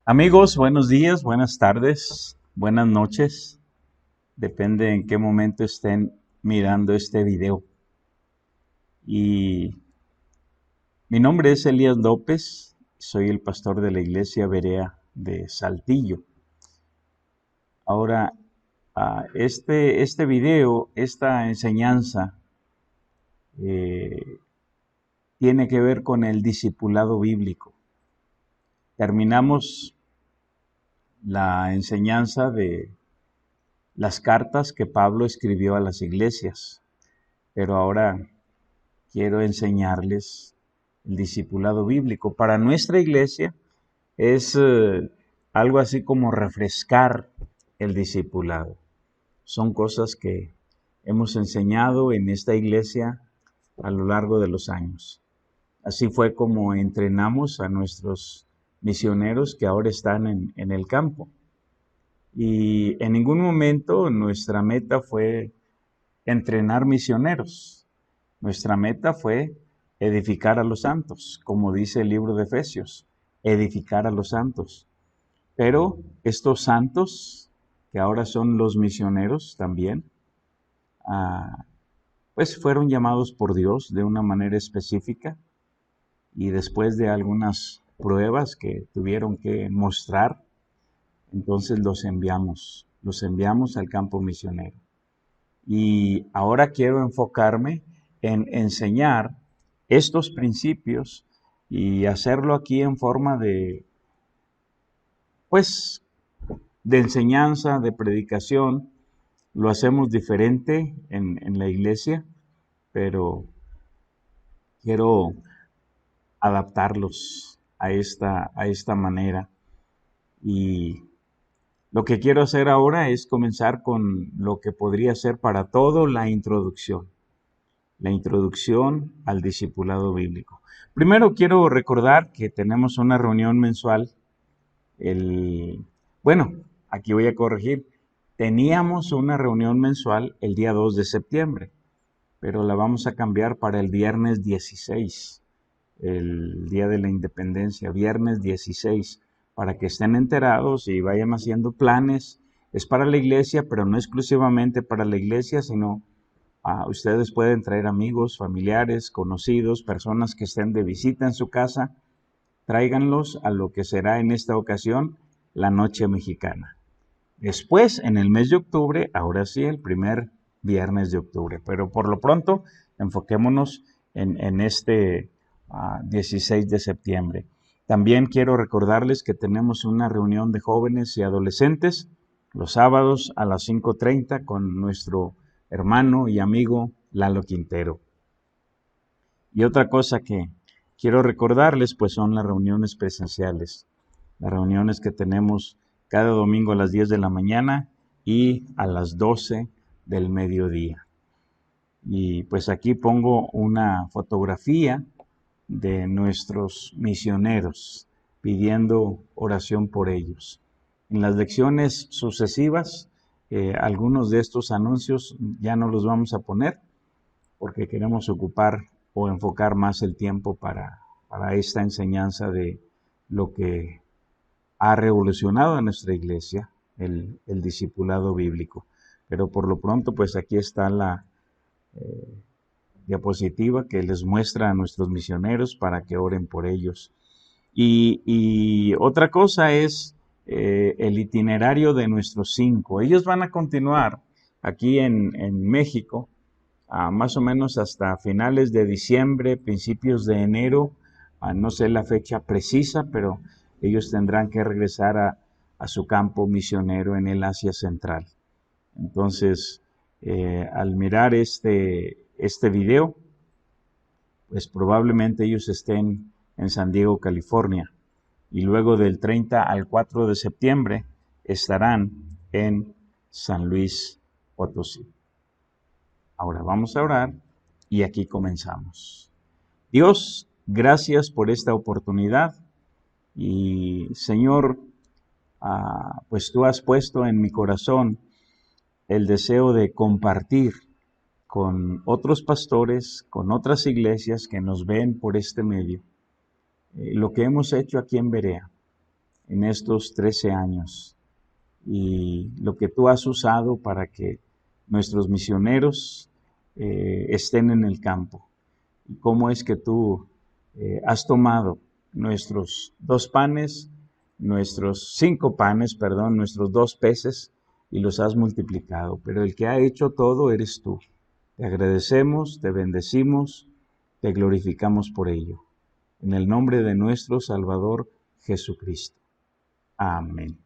Amigos, buenos días, buenas tardes, buenas noches. Depende en qué momento estén mirando este video. Y mi nombre es Elías López, soy el pastor de la Iglesia Berea de Saltillo. Ahora, este video, esta enseñanza, tiene que ver con el discipulado bíblico. Terminamos la enseñanza de las cartas que Pablo escribió a las iglesias, pero ahora quiero enseñarles el discipulado bíblico. Para nuestra iglesia es algo así como refrescar el discipulado. Son cosas que hemos enseñado en esta iglesia a lo largo de los años. Así fue como entrenamos a nuestros misioneros que ahora están en el campo. Y en ningún momento nuestra meta fue entrenar misioneros. Nuestra meta fue edificar a los santos, como dice el libro de Efesios, edificar a los santos. Pero estos santos, que ahora son los misioneros también, pues fueron llamados por Dios de una manera específica y después de algunas pruebas que tuvieron que mostrar, entonces los enviamos al campo misionero. Y ahora quiero enfocarme en enseñar estos principios y hacerlo aquí en forma de enseñanza, de predicación. Lo hacemos diferente en la iglesia, pero quiero adaptarlos a esta manera. Y lo que quiero hacer ahora es comenzar con lo que podría ser para todo la introducción al discipulado bíblico. Primero quiero recordar que tenemos una reunión mensual. Aquí voy a corregir. Teníamos una reunión mensual el día 2 de septiembre, pero la vamos a cambiar para el viernes 16, el día de la independencia, viernes 16, para que estén enterados y vayan haciendo planes. Es para la iglesia, pero no exclusivamente para la iglesia, sino ustedes pueden traer amigos, familiares, conocidos, personas que estén de visita en su casa. Tráiganlos a lo que será en esta ocasión la noche mexicana. Después, en el mes de octubre, ahora sí, el primer viernes de octubre. Pero por lo pronto, enfoquémonos en este 16 de septiembre. También quiero recordarles que tenemos una reunión de jóvenes y adolescentes los sábados a las 5:30 con nuestro hermano y amigo Lalo Quintero. Y otra cosa que quiero recordarles, pues son las reuniones presenciales. Las reuniones que tenemos cada domingo a las 10 de la mañana y a las 12 del mediodía. Y pues aquí pongo una fotografía de nuestros misioneros pidiendo oración por ellos. En las lecciones sucesivas, algunos de estos anuncios ya no los vamos a poner porque queremos ocupar o enfocar más el tiempo para esta enseñanza de lo que ha revolucionado a nuestra iglesia, el discipulado bíblico. Pero por lo pronto, pues aquí está la diapositiva que les muestra a nuestros misioneros para que oren por ellos. Y otra cosa es el itinerario de nuestros 5. Ellos van a continuar aquí en México, más o menos hasta finales de diciembre, principios de enero, no sé la fecha precisa, pero ellos tendrán que regresar a su campo misionero en el Asia Central. Entonces, al mirar este video, pues probablemente ellos estén en San Diego, California, y luego del 30 al 4 de septiembre estarán en San Luis Potosí. Ahora vamos a orar y aquí comenzamos. Dios, gracias por esta oportunidad y Señor, pues tú has puesto en mi corazón el deseo de compartir con otros pastores, con otras iglesias que nos ven por este medio, lo que hemos hecho aquí en Berea en estos 13 años y lo que tú has usado para que nuestros misioneros estén en el campo. Y cómo es que tú has tomado nuestros 5 panes, nuestros 2 peces y los has multiplicado. Pero el que ha hecho todo eres tú. Te agradecemos, te bendecimos, te glorificamos por ello. En el nombre de nuestro Salvador Jesucristo. Amén.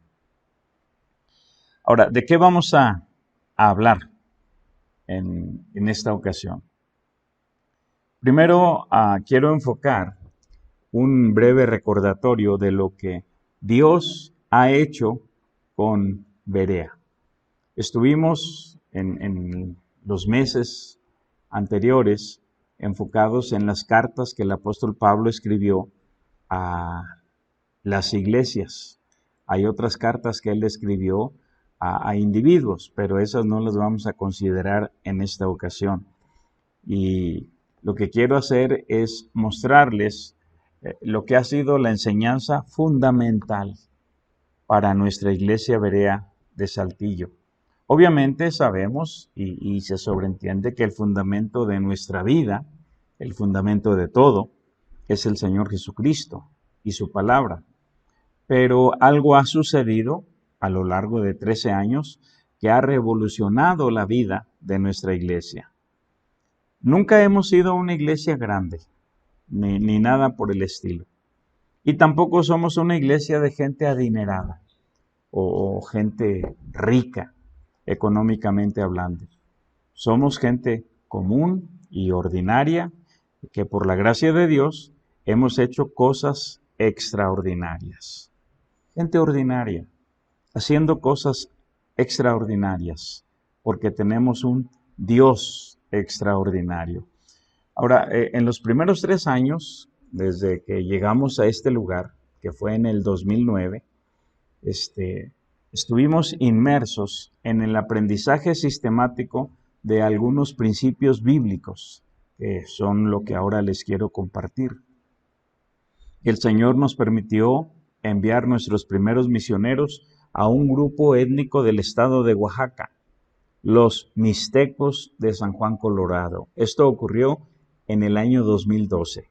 Ahora, ¿de qué vamos a hablar en esta ocasión? Primero, quiero enfocar un breve recordatorio de lo que Dios ha hecho con Berea. Estuvimos en los meses anteriores enfocados en las cartas que el apóstol Pablo escribió a las iglesias. Hay otras cartas que él escribió a individuos, pero esas no las vamos a considerar en esta ocasión. Y lo que quiero hacer es mostrarles lo que ha sido la enseñanza fundamental para nuestra iglesia Berea de Saltillo. Obviamente sabemos y se sobreentiende que el fundamento de nuestra vida, el fundamento de todo, es el Señor Jesucristo y su palabra. Pero algo ha sucedido a lo largo de 13 años que ha revolucionado la vida de nuestra iglesia. Nunca hemos sido una iglesia grande, ni nada por el estilo. Y tampoco somos una iglesia de gente adinerada o gente rica, económicamente hablando. Somos gente común y ordinaria que por la gracia de Dios hemos hecho cosas extraordinarias. Gente ordinaria, haciendo cosas extraordinarias, porque tenemos un Dios extraordinario. Ahora, en los primeros 3 años, desde que llegamos a este lugar, que fue en el 2009, estuvimos inmersos en el aprendizaje sistemático de algunos principios bíblicos, que son lo que ahora les quiero compartir. El Señor nos permitió enviar nuestros primeros misioneros a un grupo étnico del estado de Oaxaca, los Mixtecos de San Juan, Colorado. Esto ocurrió en el año 2012.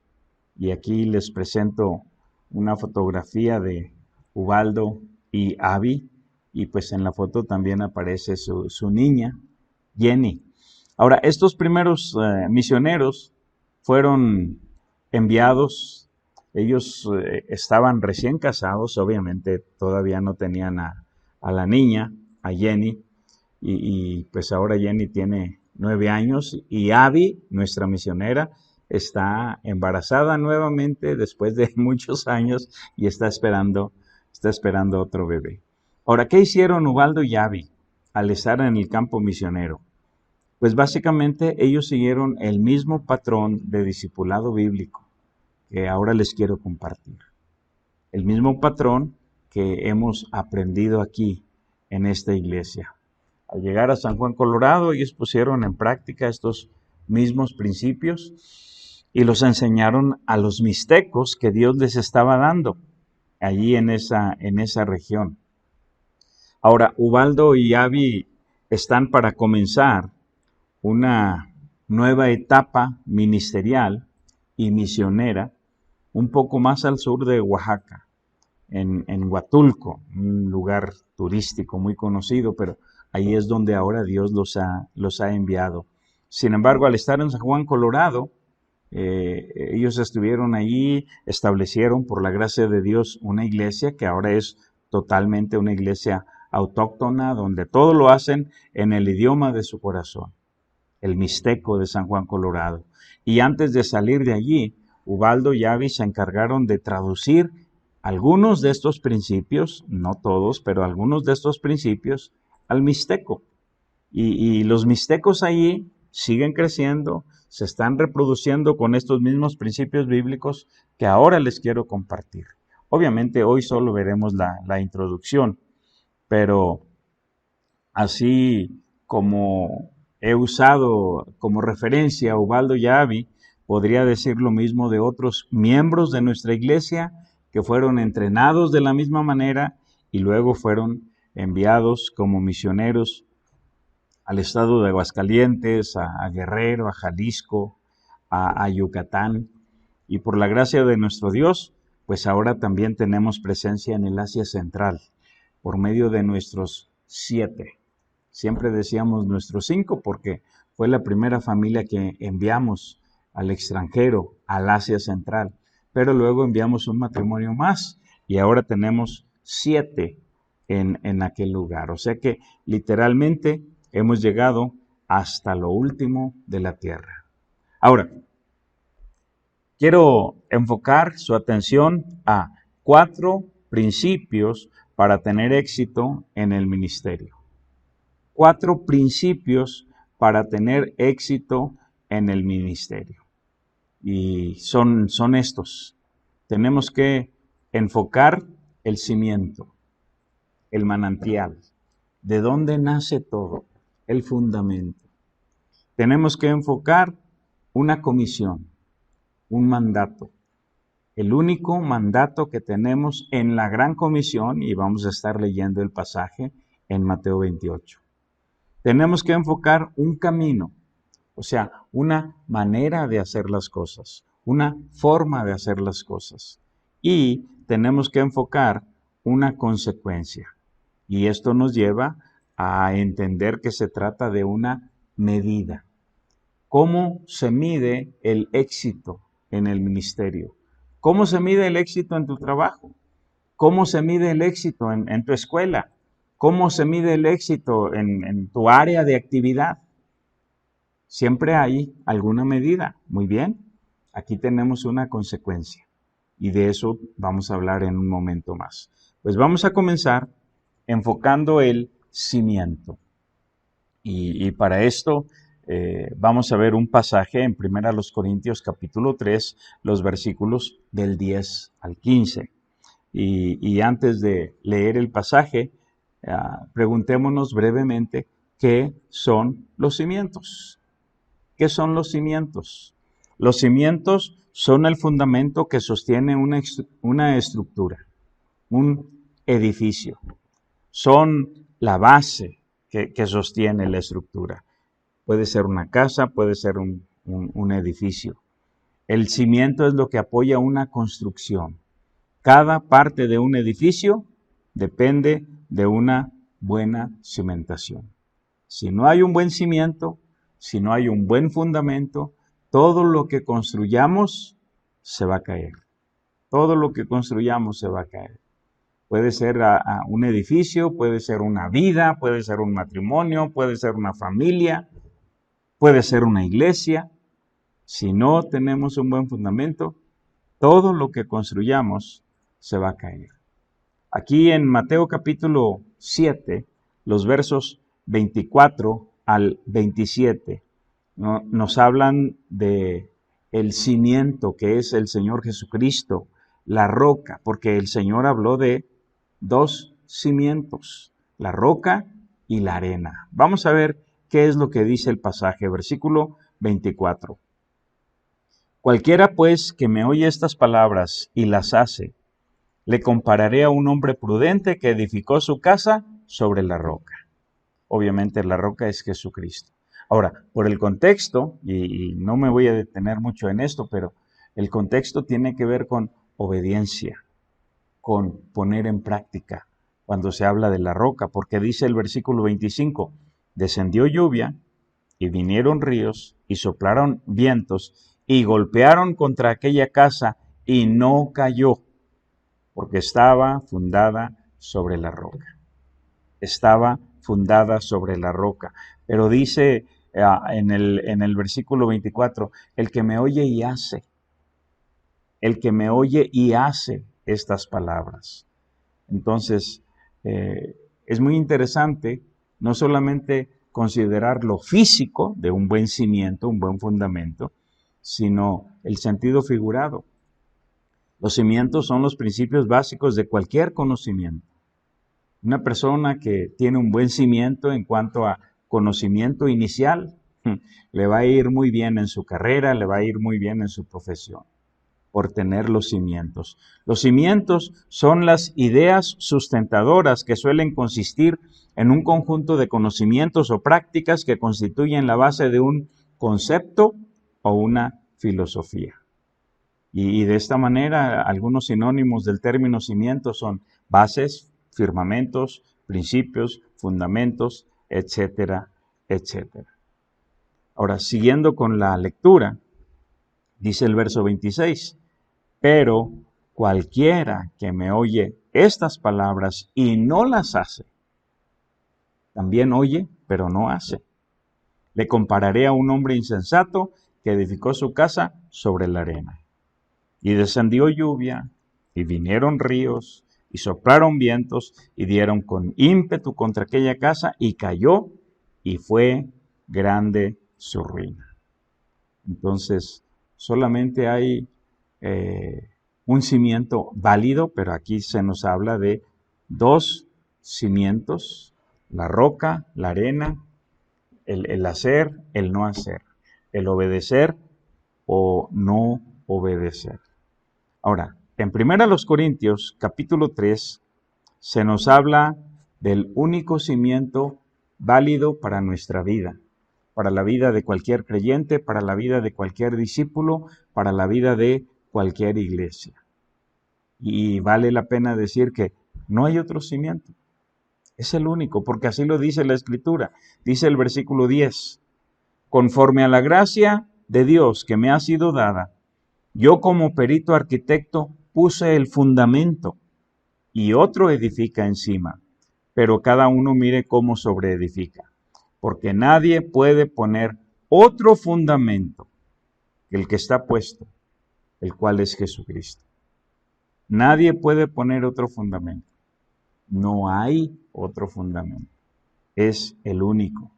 Y aquí les presento una fotografía de Ubaldo y Abby, y pues en la foto también aparece su niña, Jenny. Ahora, estos primeros misioneros fueron enviados. Ellos estaban recién casados, obviamente todavía no tenían a la niña, a Jenny, y pues ahora Jenny tiene 9 años y Abby, nuestra misionera, está embarazada nuevamente después de muchos años y está esperando otro bebé. Ahora, ¿qué hicieron Ubaldo y Abby al estar en el campo misionero? Pues básicamente ellos siguieron el mismo patrón de discipulado bíblico que ahora les quiero compartir. El mismo patrón que hemos aprendido aquí en esta iglesia. Al llegar a San Juan, Colorado, ellos pusieron en práctica estos mismos principios y los enseñaron a los mixtecos que Dios les estaba dando allí en esa región. Ahora, Ubaldo y Abby están para comenzar una nueva etapa ministerial y misionera un poco más al sur de Oaxaca. en Huatulco, un lugar turístico muy conocido, pero ahí es donde ahora Dios los ha enviado. Sin embargo, al estar en San Juan, Colorado, ellos estuvieron allí, establecieron por la gracia de Dios una iglesia que ahora es totalmente una iglesia autóctona, donde todo lo hacen en el idioma de su corazón, el Mixteco de San Juan, Colorado. Y antes de salir de allí, Ubaldo y Avi se encargaron de traducir algunos de estos principios, no todos, pero algunos de estos principios al Mixteco. Y los mixtecos allí siguen creciendo, se están reproduciendo con estos mismos principios bíblicos que ahora les quiero compartir. Obviamente hoy solo veremos la introducción, pero así como he usado como referencia a Ubaldo y a Avi, podría decir lo mismo de otros miembros de nuestra iglesia que fueron entrenados de la misma manera y luego fueron enviados como misioneros al estado de Aguascalientes, a Guerrero, a Jalisco, a Yucatán. Y por la gracia de nuestro Dios, pues ahora también tenemos presencia en el Asia Central, por medio de nuestros 7. Siempre decíamos nuestros 5 porque fue la primera familia que enviamos al extranjero, al Asia Central. Pero luego enviamos un matrimonio más y ahora tenemos 7 en aquel lugar. O sea que literalmente hemos llegado hasta lo último de la tierra. Ahora, quiero enfocar su atención a 4 principios para tener éxito en el ministerio. 4 principios para tener éxito en el ministerio. Y son estos. Tenemos que enfocar el cimiento, el manantial, de dónde nace todo, el fundamento. Tenemos que enfocar una comisión, un mandato, el único mandato que tenemos en la gran comisión, y vamos a estar leyendo el pasaje en Mateo 28. Tenemos que enfocar un camino, o sea, una manera de hacer las cosas, una forma de hacer las cosas. Y tenemos que enfocar una consecuencia. Y esto nos lleva a entender que se trata de una medida. ¿Cómo se mide el éxito en el ministerio? ¿Cómo se mide el éxito en tu trabajo? ¿Cómo se mide el éxito en tu escuela? ¿Cómo se mide el éxito en tu área de actividad? Siempre hay alguna medida. Muy bien, aquí tenemos una consecuencia y de eso vamos a hablar en un momento más. Pues vamos a comenzar enfocando el cimiento. Y para esto vamos a ver un pasaje en 1 Corintios capítulo 3, los versículos del 10 al 15. Y antes de leer el pasaje, preguntémonos brevemente qué son los cimientos. ¿Qué son los cimientos? Los cimientos son el fundamento que sostiene una estructura, un edificio. Son la base que sostiene la estructura. Puede ser una casa, puede ser un edificio. El cimiento es lo que apoya una construcción. Cada parte de un edificio depende de una buena cimentación. Si no hay un buen cimiento, si no hay un buen fundamento, todo lo que construyamos se va a caer. Todo lo que construyamos se va a caer. Puede ser un edificio, puede ser una vida, puede ser un matrimonio, puede ser una familia, puede ser una iglesia. Si no tenemos un buen fundamento, todo lo que construyamos se va a caer. Aquí en Mateo capítulo 7, los versos 24 al 27, nos hablan de el cimiento que es el Señor Jesucristo, la roca, porque el Señor habló de 2 cimientos, la roca y la arena. Vamos a ver qué es lo que dice el pasaje, versículo 24. Cualquiera pues que me oye estas palabras y las hace, le compararé a un hombre prudente que edificó su casa sobre la roca. Obviamente la roca es Jesucristo. Ahora, por el contexto, y no me voy a detener mucho en esto, pero el contexto tiene que ver con obediencia. con poner en práctica cuando se habla de la roca, porque dice el versículo 25, descendió lluvia y vinieron ríos y soplaron vientos y golpearon contra aquella casa y no cayó, porque estaba fundada sobre la roca. Estaba fundada sobre la roca. Pero dice en el versículo 24, el que me oye y hace, el que me oye y hace estas palabras. Entonces, es muy interesante no solamente considerar lo físico de un buen cimiento, un buen fundamento, sino el sentido figurado. Los cimientos son los principios básicos de cualquier conocimiento. Una persona que tiene un buen cimiento en cuanto a conocimiento inicial, le va a ir muy bien en su carrera, le va a ir muy bien en su profesión, por tener los cimientos. Los cimientos son las ideas sustentadoras que suelen consistir en un conjunto de conocimientos o prácticas que constituyen la base de un concepto o una filosofía. Y de esta manera, algunos sinónimos del término cimiento son bases, firmamentos, principios, fundamentos, etcétera, etcétera. Ahora, siguiendo con la lectura, dice el verso 26, pero cualquiera que me oye estas palabras y no las hace, también oye, pero no hace. Le compararé a un hombre insensato que edificó su casa sobre la arena. Y descendió lluvia, y vinieron ríos, y soplaron vientos, y dieron con ímpetu contra aquella casa, y cayó, y fue grande su ruina. Entonces, solamente hay un cimiento válido, pero aquí se nos habla de dos cimientos, la roca, la arena, el hacer, el no hacer, el obedecer o no obedecer. Ahora, en 1 Corintios capítulo 3 se nos habla del único cimiento válido para nuestra vida, para la vida de cualquier creyente, para la vida de cualquier discípulo, para la vida de cualquier iglesia. Y vale la pena decir que no hay otro cimiento. Es el único, porque así lo dice la Escritura. Dice el versículo 10, conforme a la gracia de Dios que me ha sido dada, yo como perito arquitecto puse el fundamento y otro edifica encima, pero cada uno mire cómo sobreedifica, porque nadie puede poner otro fundamento que el que está puesto, el cual es Jesucristo. Nadie puede poner otro fundamento. No hay otro fundamento. Es el único.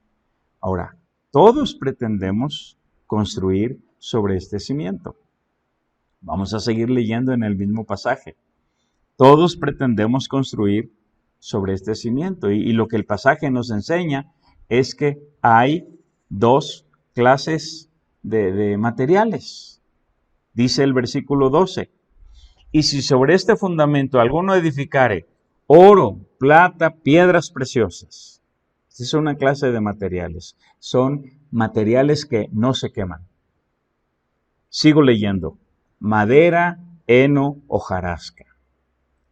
Ahora, todos pretendemos construir sobre este cimiento. Vamos a seguir leyendo en el mismo pasaje. Todos pretendemos construir sobre este cimiento. Y lo que el pasaje nos enseña es que hay dos clases de materiales. Dice el versículo 12. Y si sobre este fundamento alguno edificare oro, plata, piedras preciosas. Esta es una clase de materiales. Son materiales que no se queman. Sigo leyendo. Madera, heno, hojarasca.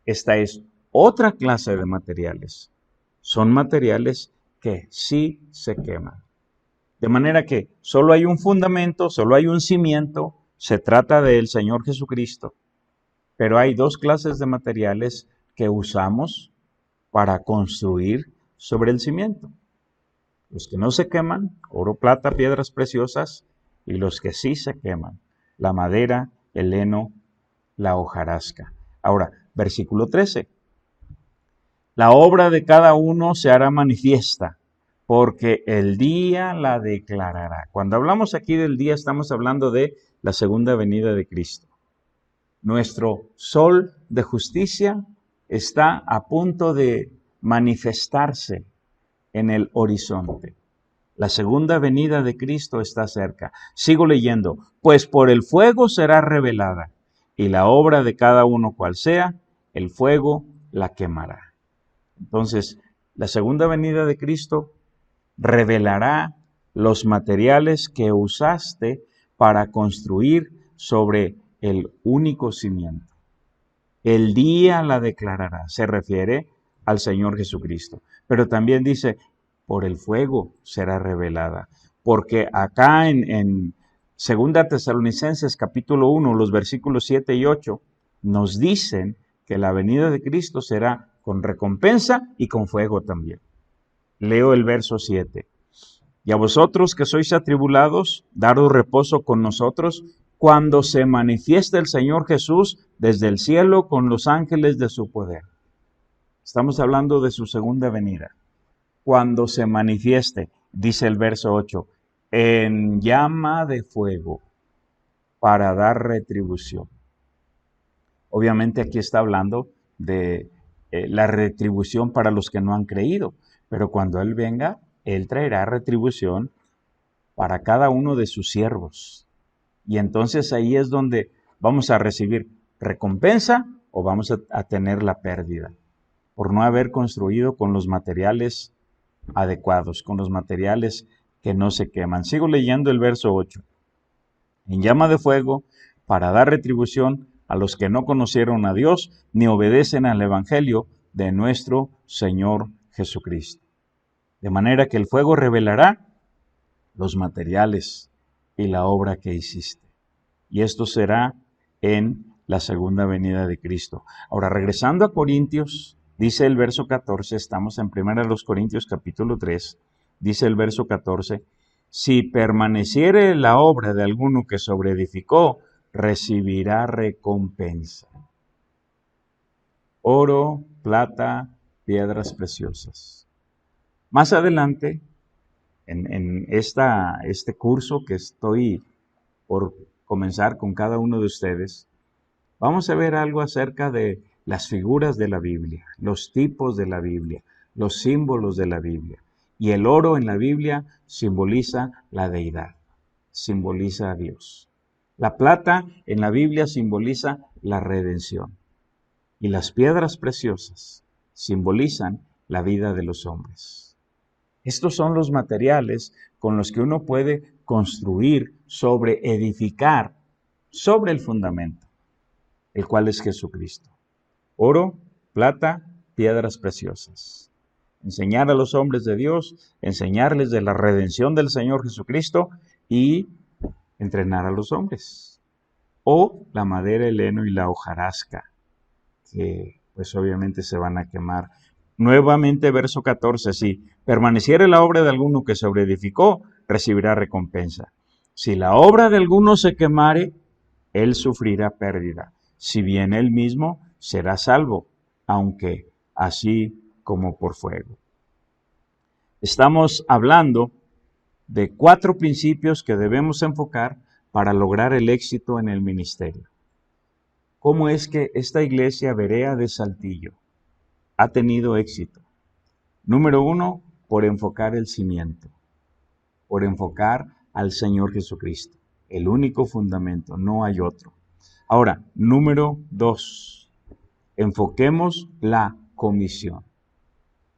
Esta es otra clase de materiales. Son materiales que sí se queman. De manera que solo hay un fundamento, solo hay un cimiento, se trata del Señor Jesucristo. Pero hay dos clases de materiales que usamos para construir sobre el cimiento. Los que no se queman, oro, plata, piedras preciosas, y los que sí se queman, la madera, el heno, la hojarasca. Ahora, versículo 13. La obra de cada uno se hará manifiesta, porque el día la declarará. Cuando hablamos aquí del día, estamos hablando de la segunda venida de Cristo. Nuestro sol de justicia está a punto de manifestarse en el horizonte. La segunda venida de Cristo está cerca. Sigo leyendo. Pues por el fuego será revelada, y la obra de cada uno cual sea, el fuego la quemará. Entonces, la segunda venida de Cristo revelará los materiales que usaste para construir sobre el único cimiento. El día la declarará. Se refiere al Señor Jesucristo. Pero también dice, por el fuego será revelada. Porque acá en 2 Tesalonicenses capítulo 1, los versículos 7 y 8, nos dicen que la venida de Cristo será con recompensa y con fuego también. Leo el verso 7. Y a vosotros que sois atribulados, daros reposo con nosotros cuando se manifieste el Señor Jesús desde el cielo con los ángeles de su poder. Estamos hablando de su segunda venida. Cuando se manifieste, dice el verso 8, en llama de fuego para dar retribución. Obviamente aquí está hablando de la retribución para los que no han creído, pero cuando Él venga, Él traerá retribución para cada uno de sus siervos. Y entonces ahí es donde vamos a recibir recompensa o vamos a tener la pérdida por no haber construido con los materiales adecuados, con los materiales que no se queman. Sigo leyendo el verso 8. En llama de fuego para dar retribución a los que no conocieron a Dios ni obedecen al Evangelio de nuestro Señor Jesucristo. De manera que el fuego revelará los materiales y la obra que hiciste. Y esto será en la segunda venida de Cristo. Ahora, regresando a Corintios, dice el verso 14, estamos en 1 Corintios capítulo 3, dice el verso 14, si permaneciere la obra de alguno que sobreedificó, recibirá recompensa. Oro, plata, piedras preciosas. Más adelante, en este curso que estoy por comenzar con cada uno de ustedes, vamos a ver algo acerca de las figuras de la Biblia, los tipos de la Biblia, los símbolos de la Biblia. Y el oro en la Biblia simboliza la deidad, simboliza a Dios. La plata en la Biblia simboliza la redención. Y las piedras preciosas simbolizan la vida de los hombres. Estos son los materiales con los que uno puede construir, edificar sobre el fundamento, el cual es Jesucristo. Oro, plata, piedras preciosas. Enseñar a los hombres de Dios, enseñarles de la redención del Señor Jesucristo y entrenar a los hombres. O la madera, el heno y la hojarasca, que pues obviamente se van a quemar. Nuevamente verso 14, si permaneciere la obra de alguno que sobreedificó, recibirá recompensa. Si la obra de alguno se quemare, él sufrirá pérdida. Si bien él mismo será salvo, aunque así como por fuego. Estamos hablando de 4 principios que debemos enfocar para lograr el éxito en el ministerio. ¿Cómo es que esta iglesia Berea de Saltillo ha tenido éxito? Número 1, por enfocar el cimiento, por enfocar al Señor Jesucristo, el único fundamento, no hay otro. Ahora, número 2, enfoquemos la comisión.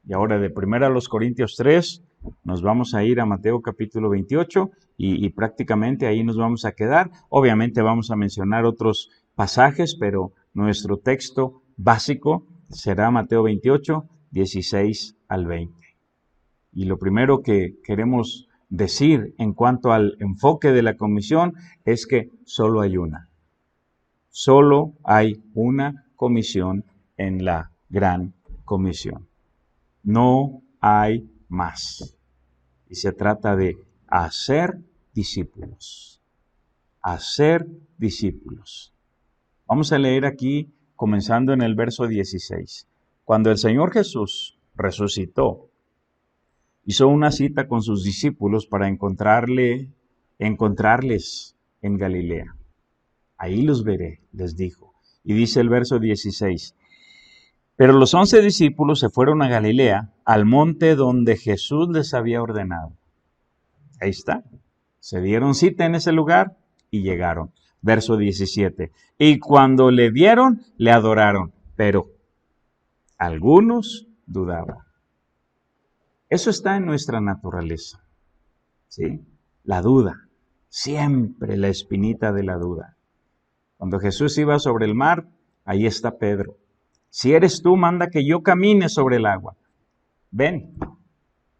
Y ahora de 1 Corintios 3 nos vamos a ir a Mateo capítulo 28 y prácticamente ahí nos vamos a quedar. Obviamente vamos a mencionar otros pasajes, pero nuestro texto básico será Mateo 28, 16 al 20. Y lo primero que queremos decir en cuanto al enfoque de la comisión es que solo hay una. Solo hay una comisión en la gran comisión. No hay más. Y se trata de hacer discípulos. Hacer discípulos. Vamos a leer aquí, comenzando en el verso 16. Cuando el Señor Jesús resucitó, hizo una cita con sus discípulos para encontrarles en Galilea. Ahí los veré, les dijo. Y dice el verso 16. Pero los 11 discípulos se fueron a Galilea, al monte donde Jesús les había ordenado. Ahí está. Se dieron cita en ese lugar y llegaron. Verso 17. Y cuando le vieron, le adoraron, pero algunos dudaban. Eso está en nuestra naturaleza, ¿sí? La duda, siempre la espinita de la duda. Cuando Jesús iba sobre el mar, ahí está Pedro. Si eres tú, manda que yo camine sobre el agua. Ven.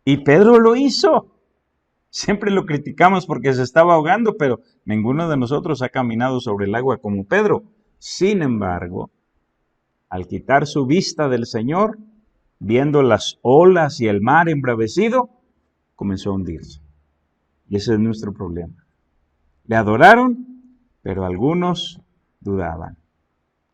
Y Pedro lo hizo. Siempre lo criticamos porque se estaba ahogando, pero ninguno de nosotros ha caminado sobre el agua como Pedro. Sin embargo, al quitar su vista del Señor, viendo las olas y el mar embravecido, comenzó a hundirse. Y ese es nuestro problema. Le adoraron, pero algunos dudaban.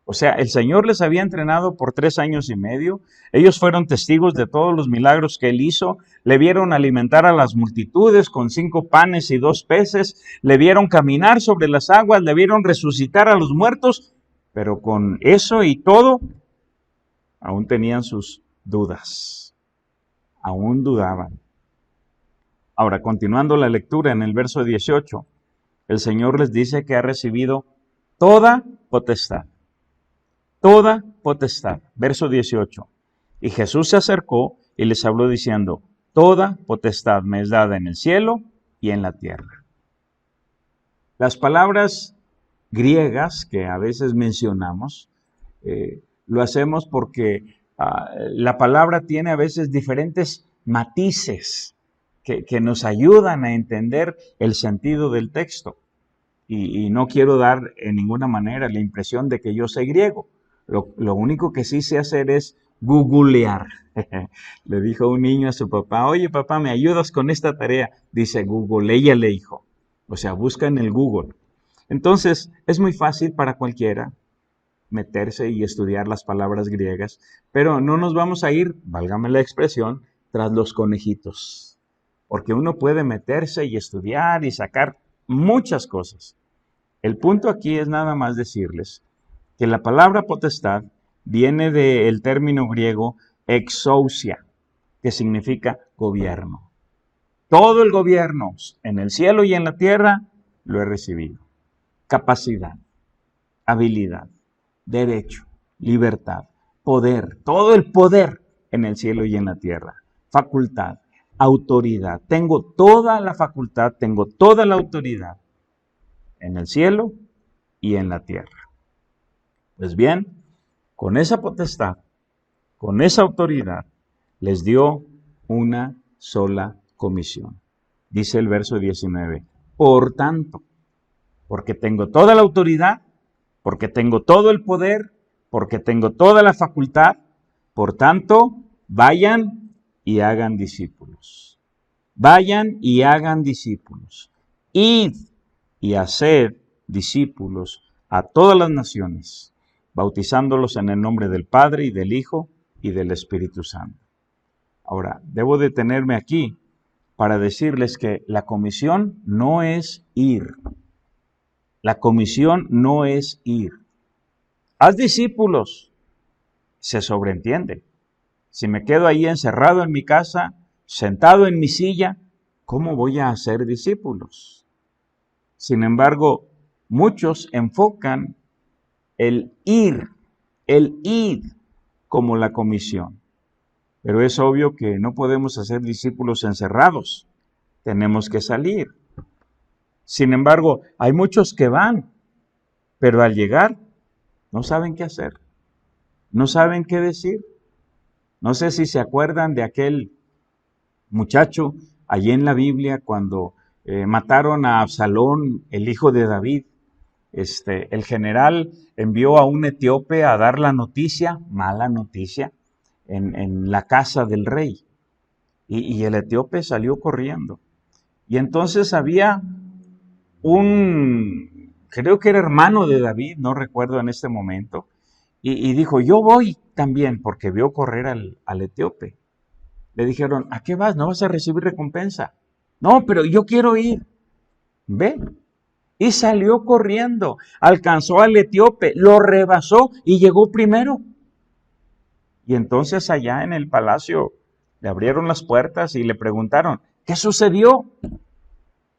O sea, el Señor les había entrenado por 3 años y medio. Ellos fueron testigos de todos los milagros que Él hizo. Le vieron alimentar a las multitudes con 5 panes y 2 peces. Le vieron caminar sobre las aguas. Le vieron resucitar a los muertos. Pero con eso y todo, aún tenían sus dudas. Aún dudaban. Ahora, continuando la lectura en el verso 18, el Señor les dice que ha recibido toda potestad. Toda potestad. Verso 18. Y Jesús se acercó y les habló diciendo, toda potestad me es dada en el cielo y en la tierra. Las palabras griegas que a veces mencionamos, lo hacemos porque la palabra tiene a veces diferentes matices que nos ayudan a entender el sentido del texto. Y no quiero dar en ninguna manera la impresión de que yo sé griego. Lo único que sí sé hacer es googlear. Le dijo un niño a su papá, oye papá, ¿me ayudas con esta tarea? Dice Google, ella le dijo. O sea, busca en el Google. Entonces, es muy fácil para cualquiera meterse y estudiar las palabras griegas, pero no nos vamos a ir, válgame la expresión, tras los conejitos. Porque uno puede meterse y estudiar y sacar muchas cosas. El punto aquí es nada más decirles que la palabra potestad viene del término griego exousia, que significa gobierno. Todo el gobierno en el cielo y en la tierra lo he recibido. Capacidad, habilidad, derecho, libertad, poder, todo el poder en el cielo y en la tierra. Facultad, autoridad. Tengo toda la facultad, tengo toda la autoridad en el cielo y en la tierra. Pues bien, con esa potestad, con esa autoridad, les dio una sola comisión. Dice el verso 19, por tanto, porque tengo toda la autoridad, porque tengo todo el poder, porque tengo toda la facultad, por tanto, vayan y hagan discípulos. Vayan y hagan discípulos. Id y haced discípulos a todas las naciones, bautizándolos en el nombre del Padre y del Hijo y del Espíritu Santo. Ahora, debo detenerme aquí para decirles que la comisión no es ir. La comisión no es ir. Haz discípulos, se sobreentiende. Si me quedo ahí encerrado en mi casa, sentado en mi silla, ¿cómo voy a hacer discípulos? Sin embargo, muchos enfocan el ir como la comisión. Pero es obvio que no podemos hacer discípulos encerrados. Tenemos que salir. Sin embargo, hay muchos que van, pero al llegar no saben qué hacer. No saben qué decir. No sé si se acuerdan de aquel muchacho allí en la Biblia cuando mataron a Absalón, el hijo de David. El general envió a un etíope a dar la noticia, mala noticia, en la casa del rey. Y el etíope salió corriendo. Y entonces había creo que era hermano de David, no recuerdo en este momento, y dijo, yo voy también, porque vio correr al etíope. Le dijeron, ¿a qué vas? ¿No vas a recibir recompensa? No, pero yo quiero ir. Ve. Y salió corriendo, alcanzó al etíope, lo rebasó y llegó primero. Y entonces allá en el palacio le abrieron las puertas y le preguntaron, ¿qué sucedió?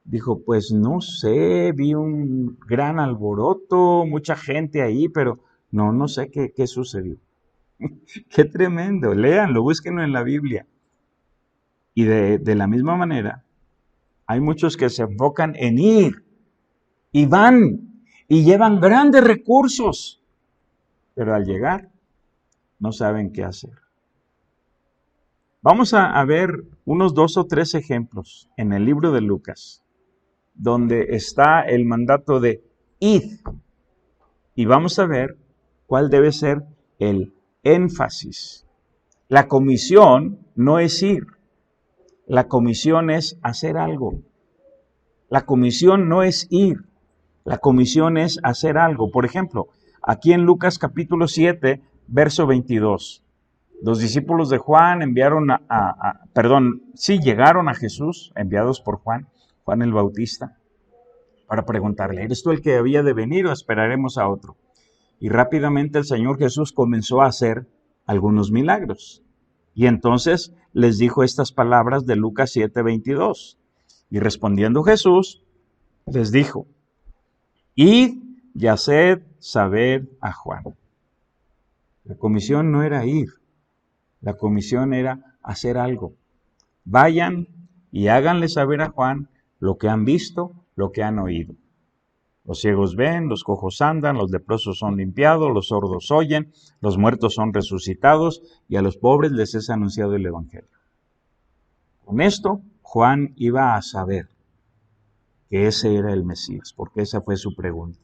Dijo, pues no sé, vi un gran alboroto, mucha gente ahí, pero no sé qué sucedió. Qué tremendo, léanlo, búsquenlo en la Biblia. Y de la misma manera, hay muchos que se enfocan en ir, y van, y llevan grandes recursos, pero al llegar no saben qué hacer. Vamos a ver unos 2 o 3 ejemplos en el libro de Lucas, donde está el mandato de id, y vamos a ver cuál debe ser el énfasis. La comisión no es ir, la comisión es hacer algo. La comisión no es ir, la comisión es hacer algo. Por ejemplo, aquí en Lucas capítulo 7, verso 22. Los discípulos de Juan llegaron a Jesús, enviados por Juan el Bautista, para preguntarle, ¿eres tú el que había de venir o esperaremos a otro? Y rápidamente el Señor Jesús comenzó a hacer algunos milagros. Y entonces les dijo estas palabras de Lucas 7:22. Y respondiendo Jesús, les dijo, id y haced saber a Juan. La comisión no era ir, la comisión era hacer algo. Vayan y háganle saber a Juan lo que han visto, lo que han oído. Los ciegos ven, los cojos andan, los leprosos son limpiados, los sordos oyen, los muertos son resucitados y a los pobres les es anunciado el Evangelio. Con esto, Juan iba a saber que ese era el Mesías, porque esa fue su pregunta.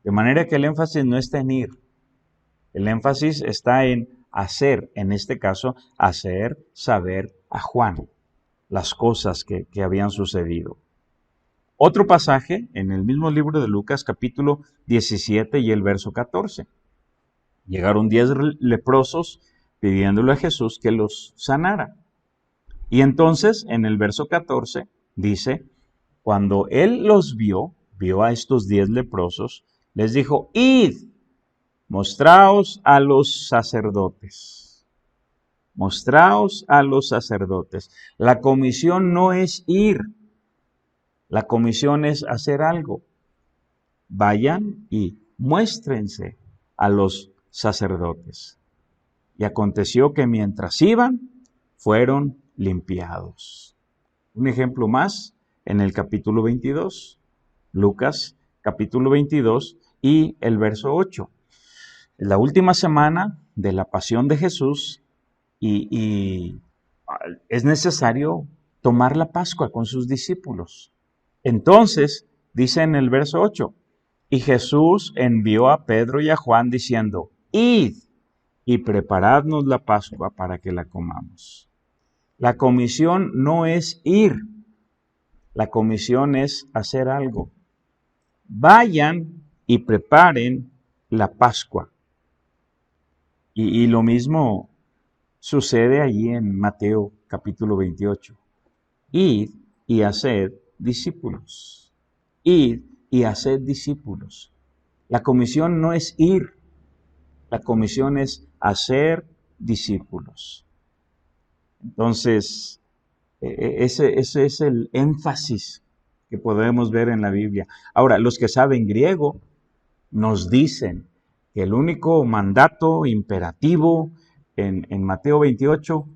De manera que el énfasis no está en ir, el énfasis está en hacer, en este caso, hacer saber a Juan las cosas que habían sucedido. Otro pasaje en el mismo libro de Lucas, capítulo 17 y el verso 14. Llegaron 10 leprosos pidiéndole a Jesús que los sanara. Y entonces, en el verso 14, dice, cuando él los vio a estos 10 leprosos, les dijo, id, mostraos a los sacerdotes. Mostraos a los sacerdotes. La comisión no es ir. La comisión es hacer algo. Vayan y muéstrense a los sacerdotes. Y aconteció que mientras iban, fueron limpiados. Un ejemplo más en el capítulo 22, Lucas capítulo 22 y el verso 8. La última semana de la pasión de Jesús y es necesario tomar la Pascua con sus discípulos. Entonces, dice en el verso 8, y Jesús envió a Pedro y a Juan diciendo, id y preparadnos la Pascua para que la comamos. La comisión no es ir, la comisión es hacer algo. Vayan y preparen la Pascua. Y lo mismo sucede allí en Mateo capítulo 28. Id y haced discípulos. Id y haced discípulos. La comisión no es ir, la comisión es hacer discípulos. Entonces, ese es el énfasis que podemos ver en la Biblia. Ahora, los que saben griego nos dicen que el único mandato imperativo en Mateo 28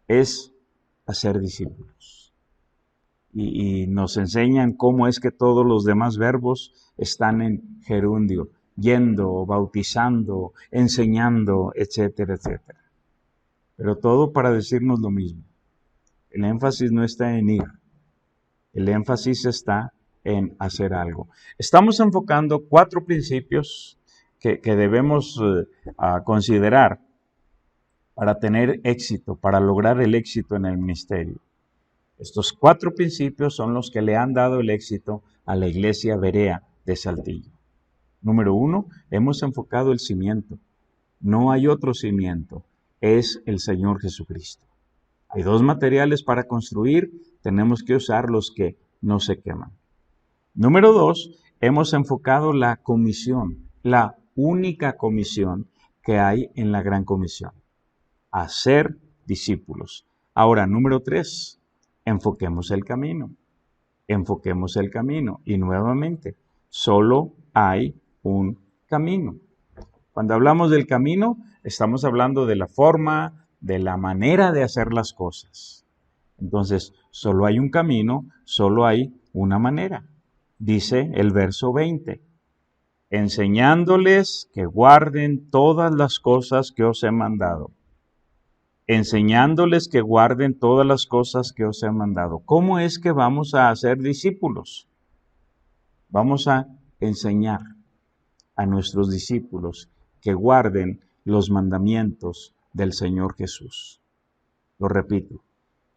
es hacer discípulos. Y nos enseñan cómo es que todos los demás verbos están en gerundio, yendo, bautizando, enseñando, etcétera, etcétera. Pero todo para decirnos lo mismo. El énfasis no está en ir, el énfasis está en hacer algo. Estamos enfocando 4 principios que debemos considerar para tener éxito, para lograr el éxito en el ministerio. Estos 4 principios son los que le han dado el éxito a la iglesia Berea de Saltillo. Número 1, hemos enfocado el cimiento. No hay otro cimiento, es el Señor Jesucristo. Hay 2 materiales para construir, tenemos que usar los que no se queman. Número 2, hemos enfocado la comisión, la única comisión que hay en la Gran Comisión, hacer discípulos. Ahora, número 3, enfoquemos el camino. Enfoquemos el camino. Y nuevamente, solo hay un camino. Cuando hablamos del camino, estamos hablando de la forma, de la manera de hacer las cosas. Entonces, solo hay un camino, solo hay una manera. Dice el verso 20. enseñándoles que guarden todas las cosas que os he mandado. Enseñándoles que guarden todas las cosas que os he mandado. ¿Cómo es que vamos a hacer discípulos? Vamos a enseñar a nuestros discípulos que guarden los mandamientos del Señor Jesús. Lo repito,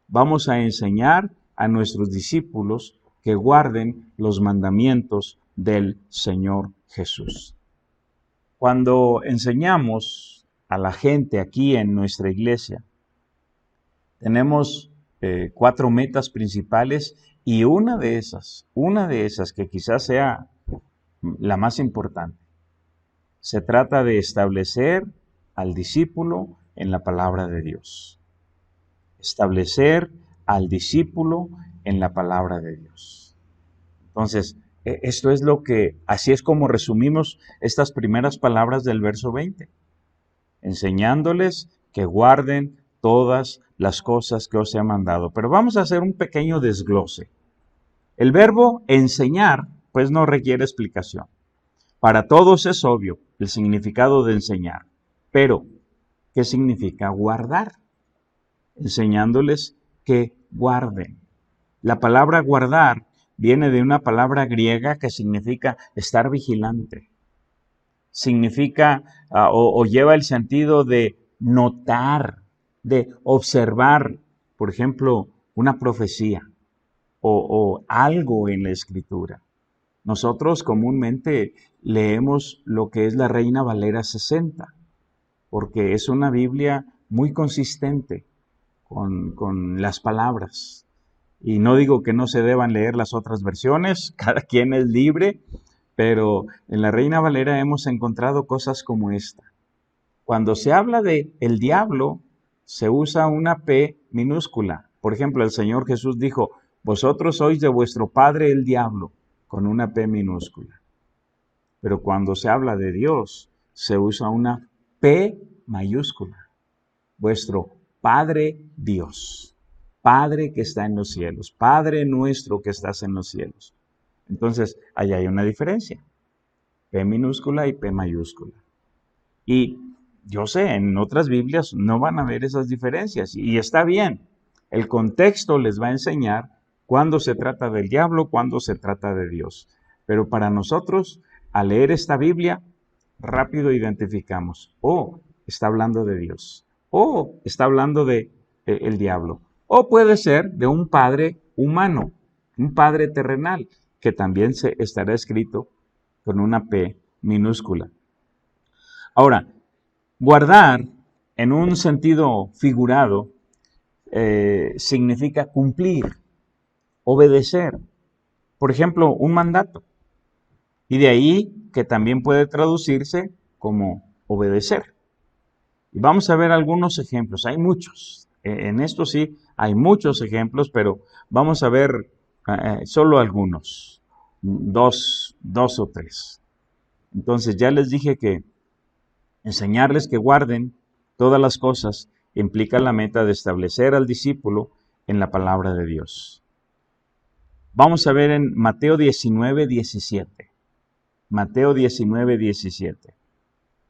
vamos a enseñar a nuestros discípulos que guarden los mandamientos del Señor Jesús. Cuando enseñamos a la gente aquí en nuestra iglesia, tenemos 4 metas principales y una de esas que quizás sea la más importante, se trata de establecer al discípulo en la palabra de Dios. Establecer al discípulo en la palabra de Dios. Entonces, esto es así es como resumimos estas primeras palabras del verso 20. Enseñándoles que guarden todas las cosas que os he mandado. Pero vamos a hacer un pequeño desglose. El verbo enseñar, pues no requiere explicación. Para todos es obvio el significado de enseñar. Pero, ¿qué significa guardar? Enseñándoles que guarden. La palabra guardar viene de una palabra griega que significa estar vigilante. Significa o lleva el sentido de notar, de observar, por ejemplo, una profecía o algo en la Escritura. Nosotros comúnmente leemos lo que es la Reina Valera 60, porque es una Biblia muy consistente con las palabras. Y no digo que no se deban leer las otras versiones, cada quien es libre, pero en la Reina Valera hemos encontrado cosas como esta. Cuando se habla de el diablo, se usa una P minúscula. Por ejemplo, el Señor Jesús dijo, vosotros sois de vuestro padre el diablo, con una P minúscula. Pero cuando se habla de Dios, se usa una P mayúscula. Vuestro Padre Dios, Padre que está en los cielos, Padre nuestro que estás en los cielos. Entonces, ahí hay una diferencia. P minúscula y P mayúscula. Y yo sé, en otras Biblias no van a ver esas diferencias. Y está bien. El contexto les va a enseñar cuándo se trata del diablo, cuándo se trata de Dios. Pero para nosotros, al leer esta Biblia, rápido identificamos. Está hablando de Dios. Está hablando de el diablo. O puede ser de un padre humano, un padre terrenal, que también estará escrito con una P minúscula. Ahora, guardar en un sentido figurado significa cumplir, obedecer. Por ejemplo, un mandato. Y de ahí que también puede traducirse como obedecer. Y vamos a ver algunos ejemplos. Hay muchos. En esto sí hay muchos ejemplos, pero vamos a ver solo algunos. Dos o tres. Entonces ya les dije que enseñarles que guarden todas las cosas implica la meta de establecer al discípulo en la palabra de Dios. Vamos a ver en Mateo 19:17. Mateo 19:17.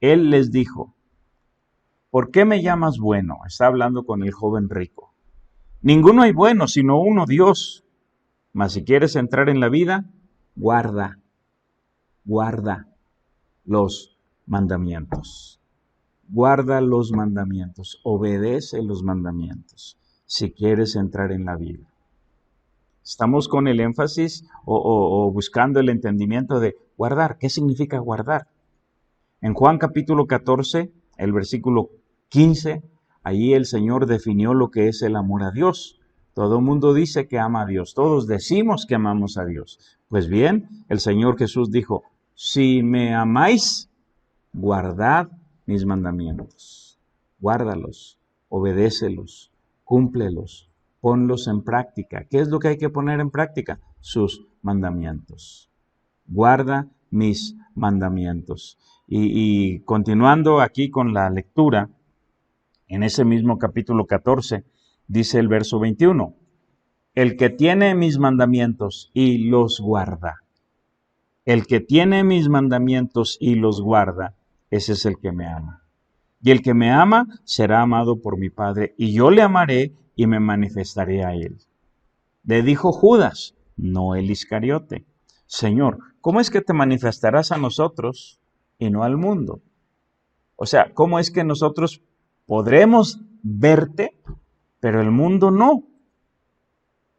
Él les dijo, ¿por qué me llamas bueno? Está hablando con el joven rico. Ninguno hay bueno, sino uno, Dios. Mas si quieres entrar en la vida, guarda los mandamientos. Guarda los mandamientos, obedece los mandamientos si quieres entrar en la vida. Estamos con el énfasis o buscando el entendimiento de guardar. ¿Qué significa guardar? En Juan capítulo 14, el versículo 15, allí el Señor definió lo que es el amor a Dios. Todo el mundo dice que ama a Dios. Todos decimos que amamos a Dios. Pues bien, el Señor Jesús dijo, si me amáis, guardad mis mandamientos. Guárdalos, obedécelos, cúmplelos, ponlos en práctica. ¿Qué es lo que hay que poner en práctica? Sus mandamientos. Guarda mis mandamientos. Y continuando aquí con la lectura, en ese mismo capítulo 14, dice el verso 21, el que tiene mis mandamientos y los guarda, El que tiene mis mandamientos y los guarda, ese es el que me ama. Y el que me ama será amado por mi Padre, y yo le amaré y me manifestaré a él. Le dijo Judas, no el Iscariote: Señor, ¿cómo es que te manifestarás a nosotros y no al mundo? O sea, ¿cómo es que nosotros podremos verte, pero el mundo no?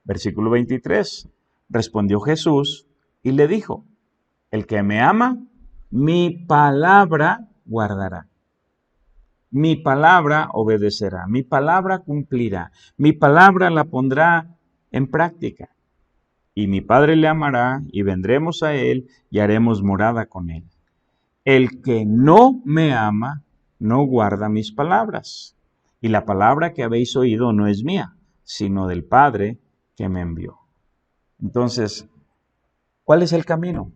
Versículo 23. Respondió Jesús y le dijo: el que me ama, mi palabra guardará. Mi palabra obedecerá, mi palabra cumplirá, mi palabra la pondrá en práctica. Y mi Padre le amará, y vendremos a él y haremos morada con él. El que no me ama, no guarda mis palabras. Y la palabra que habéis oído no es mía, sino del Padre que me envió. Entonces, ¿cuál es el camino?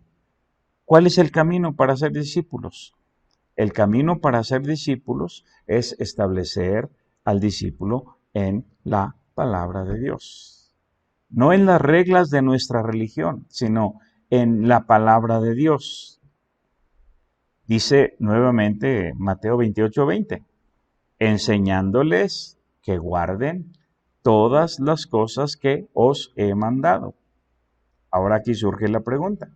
¿Cuál es el camino para ser discípulos? El camino para ser discípulos es establecer al discípulo en la palabra de Dios. No en las reglas de nuestra religión, sino en la palabra de Dios. Dice nuevamente Mateo 28:20, enseñándoles que guarden todas las cosas que os he mandado. Ahora aquí surge la pregunta: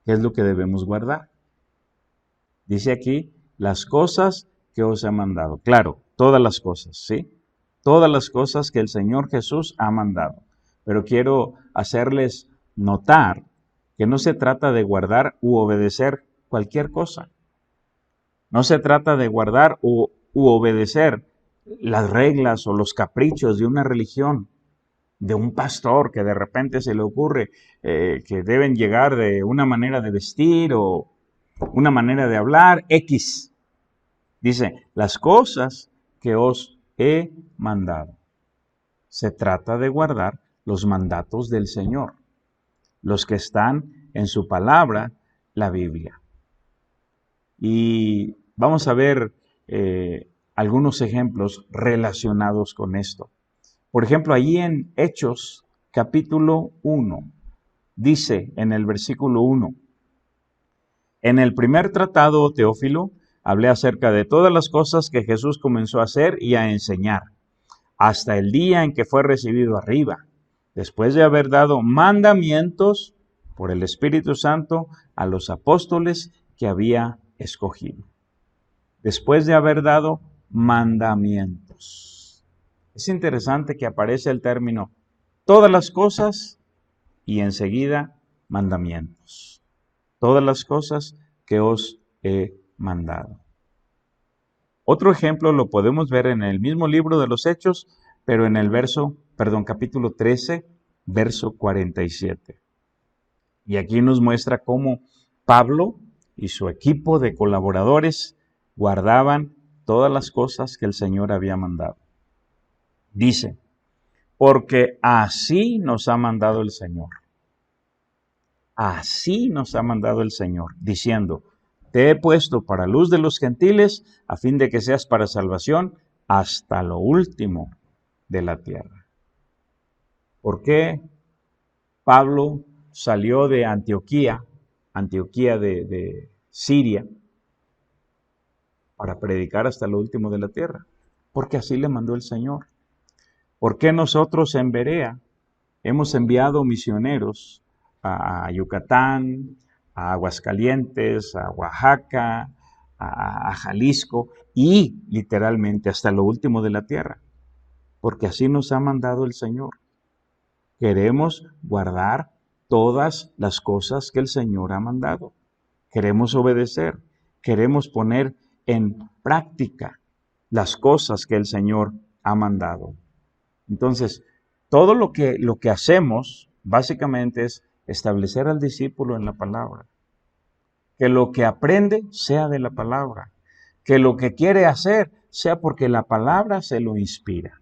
¿qué es lo que debemos guardar? Dice aquí, las cosas que os he mandado. Claro, todas las cosas, ¿sí? Todas las cosas que el Señor Jesús ha mandado. Pero quiero hacerles notar que no se trata de guardar u obedecer cualquier cosa. No se trata de guardar u obedecer las reglas o los caprichos de una religión, de un pastor que de repente se le ocurre que deben llegar de una manera de vestir o una manera de hablar, X. Dice, las cosas que os he mandado. Se trata de guardar los mandatos del Señor, los que están en su palabra, la Biblia. Y vamos a ver algunos ejemplos relacionados con esto. Por ejemplo, allí en Hechos, capítulo 1, dice en el versículo 1, en el primer tratado, Teófilo, hablé acerca de todas las cosas que Jesús comenzó a hacer y a enseñar, hasta el día en que fue recibido arriba, después de haber dado mandamientos por el Espíritu Santo a los apóstoles que había escogido. Después de haber dado mandamientos. Es interesante que aparece el término todas las cosas y enseguida mandamientos. Todas las cosas que os he mandado. Otro ejemplo lo podemos ver en el mismo libro de los Hechos, pero en el capítulo 13, verso 47. Y aquí nos muestra cómo Pablo y su equipo de colaboradores guardaban todas las cosas que el Señor había mandado. Dice, porque así nos ha mandado el Señor. Así nos ha mandado el Señor, diciendo, te he puesto para luz de los gentiles, a fin de que seas para salvación hasta lo último de la tierra. ¿Por qué Pablo salió de Antioquía de Siria, para predicar hasta lo último de la tierra? Porque así le mandó el Señor. ¿Por qué nosotros en Berea hemos enviado misioneros a Yucatán, a Aguascalientes, a Oaxaca, a Jalisco y literalmente hasta lo último de la tierra? Porque así nos ha mandado el Señor. Queremos guardar todas las cosas que el Señor ha mandado. Queremos obedecer, queremos poner en práctica las cosas que el Señor ha mandado. Entonces, todo lo que hacemos básicamente es establecer al discípulo en la palabra. Que lo que aprende sea de la palabra. Que lo que quiere hacer sea porque la palabra se lo inspira.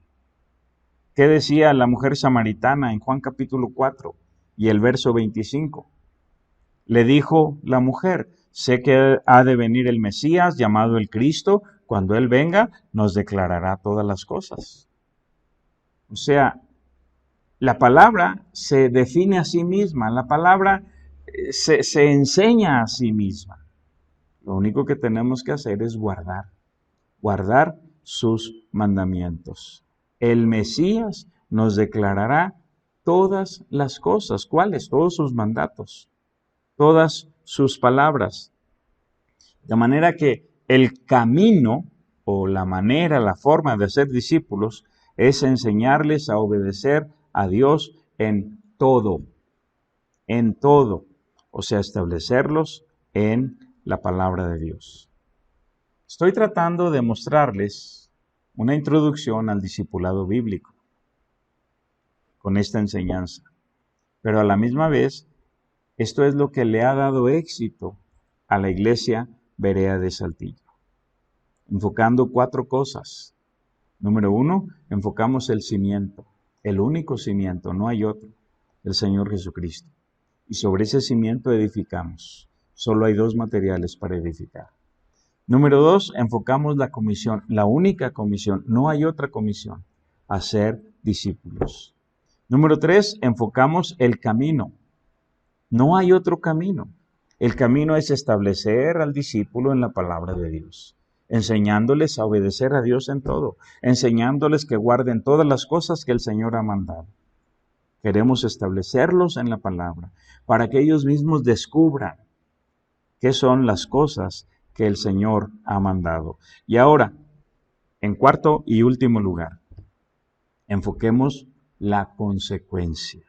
¿Qué decía la mujer samaritana en Juan capítulo 4 y el verso 25? Le dijo la mujer, sé que ha de venir el Mesías llamado el Cristo, cuando Él venga nos declarará todas las cosas. O sea, la palabra se define a sí misma, la palabra se enseña a sí misma. Lo único que tenemos que hacer es guardar sus mandamientos. El Mesías nos declarará todas las cosas. ¿Cuáles? Todos sus mandatos, todas sus palabras. De manera que el camino o la manera, la forma de ser discípulos es enseñarles a obedecer a Dios en todo, o sea, establecerlos en la palabra de Dios. Estoy tratando de mostrarles una introducción al discipulado bíblico con esta enseñanza, pero a la misma vez, esto es lo que le ha dado éxito a la iglesia Berea de Saltillo, enfocando 4 cosas. Número 1, enfocamos el cimiento, el único cimiento, no hay otro, el Señor Jesucristo. Y sobre ese cimiento edificamos. Solo hay 2 materiales para edificar. Número 2, enfocamos la comisión, la única comisión, no hay otra comisión, hacer discípulos. Número 3, enfocamos el camino. No hay otro camino. El camino es establecer al discípulo en la palabra de Dios, enseñándoles a obedecer a Dios en todo, enseñándoles que guarden todas las cosas que el Señor ha mandado. Queremos establecerlos en la palabra para que ellos mismos descubran qué son las cosas que el Señor ha mandado. Y ahora, en cuarto y último lugar, enfoquemos la consecuencia.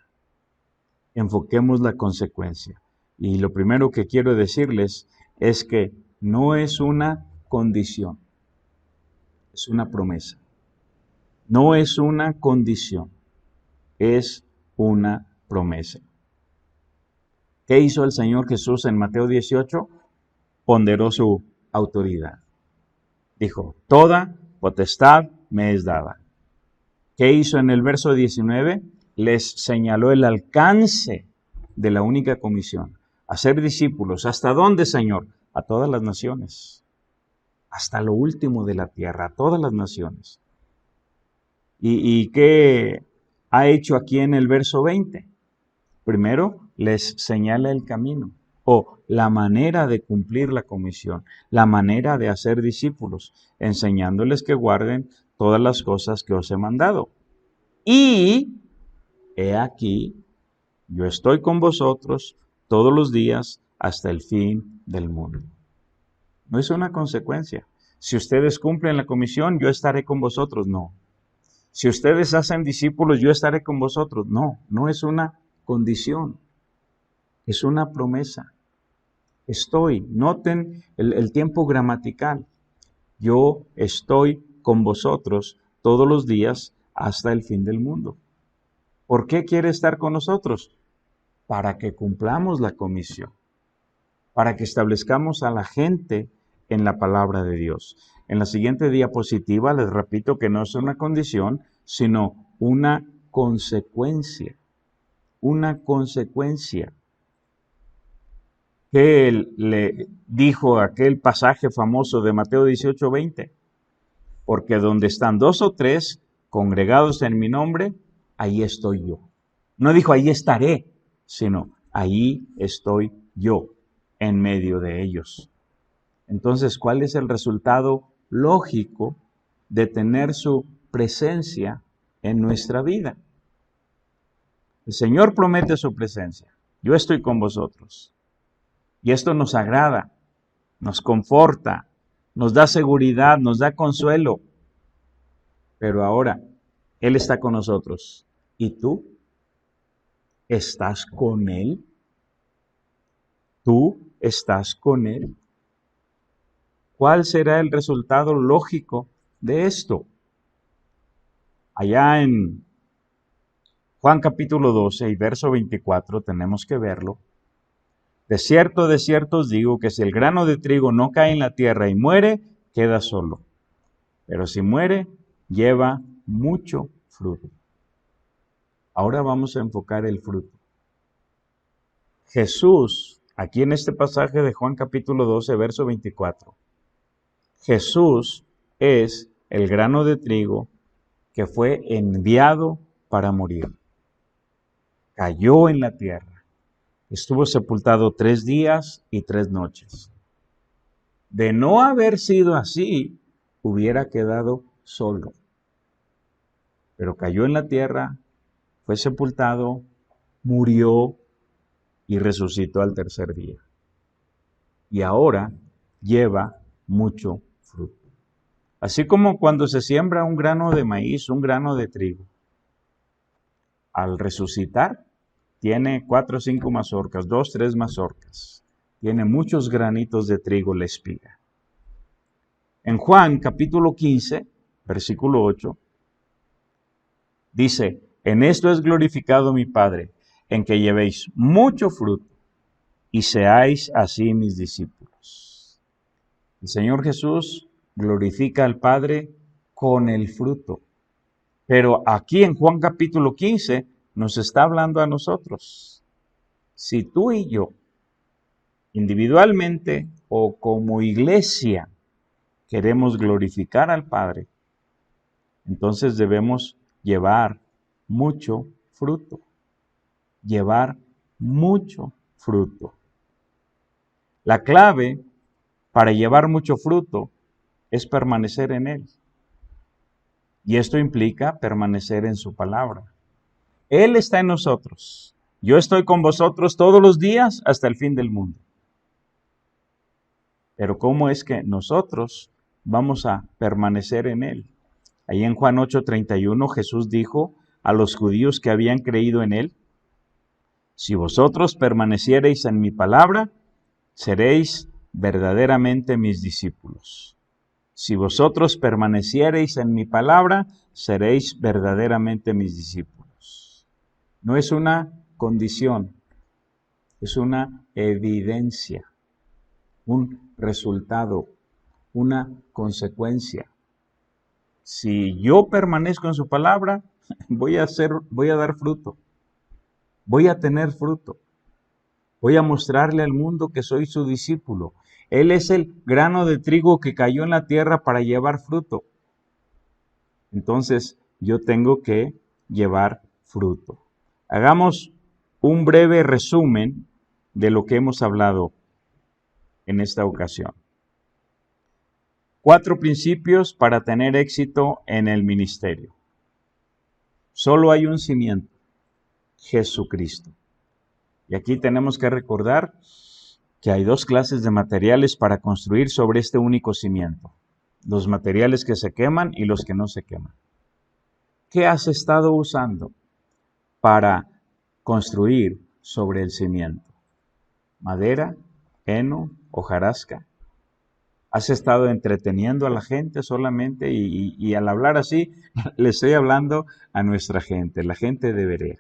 Enfoquemos la consecuencia. Y lo primero que quiero decirles es que no es una condición, es una promesa. No es una condición, es una promesa. ¿Qué hizo el Señor Jesús en Mateo 18? Ponderó su autoridad. Dijo, toda potestad me es dada. ¿Qué hizo en el verso 19? Les señaló el alcance de la única comisión. Hacer discípulos. ¿Hasta dónde, Señor? A todas las naciones. Hasta lo último de la tierra, a todas las naciones. ¿Y qué ha hecho aquí en el verso 20? Primero, les señala el camino o la manera de cumplir la comisión, la manera de hacer discípulos, enseñándoles que guarden todas las cosas que os he mandado. Y he aquí, yo estoy con vosotros todos los días hasta el fin del mundo. No es una consecuencia. Si ustedes cumplen la comisión, yo estaré con vosotros. No. Si ustedes hacen discípulos, yo estaré con vosotros. No, no es una condición. Es una promesa. Estoy, noten el tiempo gramatical. Yo estoy con vosotros todos los días hasta el fin del mundo. ¿Por qué quiere estar con nosotros? Para que cumplamos la comisión, para que establezcamos a la gente en la palabra de Dios. En la siguiente diapositiva les repito que no es una condición, sino una consecuencia. Una consecuencia. Que él le dijo aquel pasaje famoso de Mateo 18:20, porque donde están 2 o 3 congregados en mi nombre, ahí estoy yo. No dijo ahí estaré, sino ahí estoy yo en medio de ellos. Entonces, ¿cuál es el resultado lógico de tener su presencia en nuestra vida? El Señor promete su presencia. Yo estoy con vosotros. Y esto nos agrada, nos conforta, nos da seguridad, nos da consuelo. Pero ahora, Él está con nosotros. ¿Y tú? ¿Estás con Él? ¿Tú estás con Él? ¿Cuál será el resultado lógico de esto? Allá en Juan capítulo 12 y verso 24 tenemos que verlo. De cierto os digo que si el grano de trigo no cae en la tierra y muere, queda solo. Pero si muere, lleva mucho fruto. Ahora vamos a enfocar el fruto. Jesús, aquí en este pasaje de Juan capítulo 12, verso 24, Jesús es el grano de trigo que fue enviado para morir. Cayó en la tierra. estuvo sepultado 3 días y 3 noches. De no haber sido así, hubiera quedado solo. Pero cayó en la tierra, fue sepultado, murió y resucitó al tercer día. Y ahora lleva mucho fruto. Así como cuando se siembra un grano de maíz, un grano de trigo, al resucitar tiene 4 o 5 mazorcas, 2, 3 mazorcas. Tiene muchos granitos de trigo la espiga. En Juan capítulo 15, versículo 8, dice, en esto es glorificado mi Padre, en que llevéis mucho fruto y seáis así mis discípulos. El Señor Jesús glorifica al Padre con el fruto. Pero aquí en Juan capítulo 15 nos está hablando a nosotros. Si tú y yo, individualmente o como iglesia, queremos glorificar al Padre, entonces debemos llevar mucho fruto. Llevar mucho fruto. La clave para llevar mucho fruto es permanecer en Él. Y esto implica permanecer en su palabra. Él está en nosotros. Yo estoy con vosotros todos los días hasta el fin del mundo. Pero ¿cómo es que nosotros vamos a permanecer en Él? Ahí en Juan 8:31 Jesús dijo a los judíos que habían creído en Él, si vosotros permaneciereis en mi palabra, seréis verdaderamente mis discípulos. Si vosotros permaneciereis en mi palabra, seréis verdaderamente mis discípulos. No es una condición, es una evidencia, un resultado, una consecuencia. Si yo permanezco en su palabra, voy a dar fruto, voy a tener fruto. Voy a mostrarle al mundo que soy su discípulo. Él es el grano de trigo que cayó en la tierra para llevar fruto. Entonces, yo tengo que llevar fruto. Hagamos un breve resumen de lo que hemos hablado en esta ocasión. 4 principios para tener éxito en el ministerio. Solo hay un cimiento, Jesucristo. Y aquí tenemos que recordar que hay 2 clases de materiales para construir sobre este único cimiento. Los materiales que se queman y los que no se queman. ¿Qué has estado usando para construir sobre el cimiento? ¿Madera, heno, hojarasca? ¿Has estado entreteniendo a la gente solamente? Y al hablar así, le estoy hablando a nuestra gente, la gente de Berea.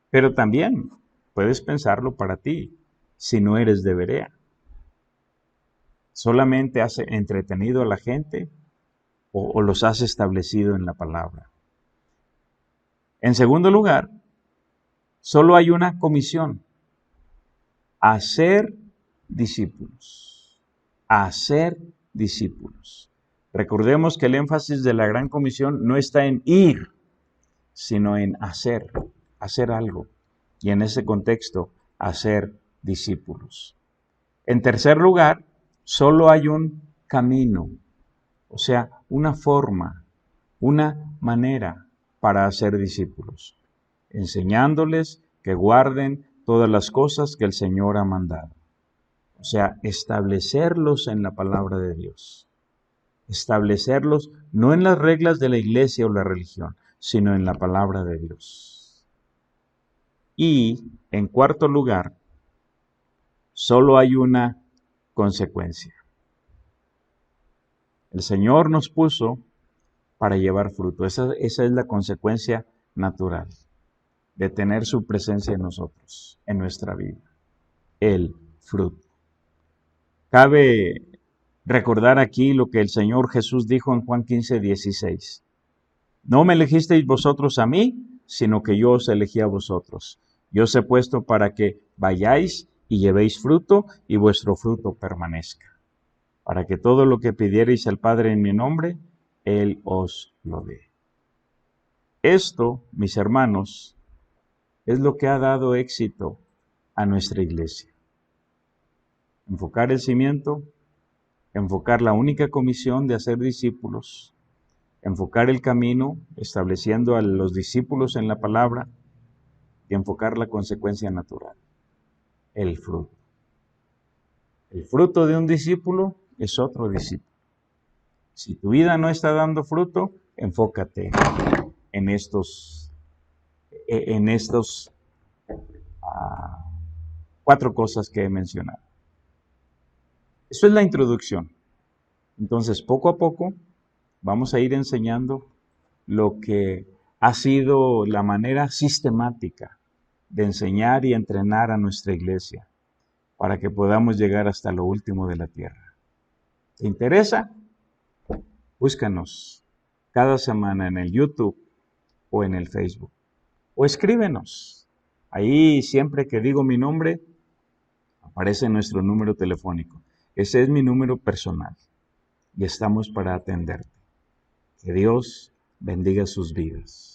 Pero también puedes pensarlo para ti, si no eres de Berea. ¿Solamente has entretenido a la gente o los has establecido en la palabra? En segundo lugar, solo hay una comisión: hacer discípulos. Hacer discípulos. Recordemos que el énfasis de la Gran Comisión no está en ir, sino en hacer algo. Y en ese contexto, hacer discípulos. En tercer lugar, solo hay un camino, o sea, una forma, una manera para hacer discípulos, enseñándoles que guarden todas las cosas que el Señor ha mandado. O sea, establecerlos en la palabra de Dios. Establecerlos no en las reglas de la iglesia o la religión, sino en la palabra de Dios. Y, en cuarto lugar, solo hay una consecuencia. El Señor nos puso para llevar fruto. Esa es la consecuencia natural de tener su presencia en nosotros, en nuestra vida. El fruto. Cabe recordar aquí lo que el Señor Jesús dijo en Juan 15:16. No me elegisteis vosotros a mí, sino que yo os elegí a vosotros. Yo os he puesto para que vayáis y llevéis fruto y vuestro fruto permanezca. Para que todo lo que pidiereis al Padre en mi nombre, Él os lo dé. Esto, mis hermanos, es lo que ha dado éxito a nuestra iglesia. Enfocar el cimiento, enfocar la única comisión de hacer discípulos, enfocar el camino, estableciendo a los discípulos en la palabra, y enfocar la consecuencia natural, el fruto. El fruto de un discípulo es otro discípulo. Si tu vida no está dando fruto, enfócate en estos 4 cosas que he mencionado. Eso es la introducción. Entonces, poco a poco, vamos a ir enseñando lo que ha sido la manera sistemática de enseñar y entrenar a nuestra iglesia para que podamos llegar hasta lo último de la tierra. ¿Te interesa? Búscanos cada semana en el YouTube o en el Facebook. O escríbenos. Ahí siempre que digo mi nombre, aparece nuestro número telefónico. Ese es mi número personal y estamos para atenderte. Que Dios bendiga sus vidas.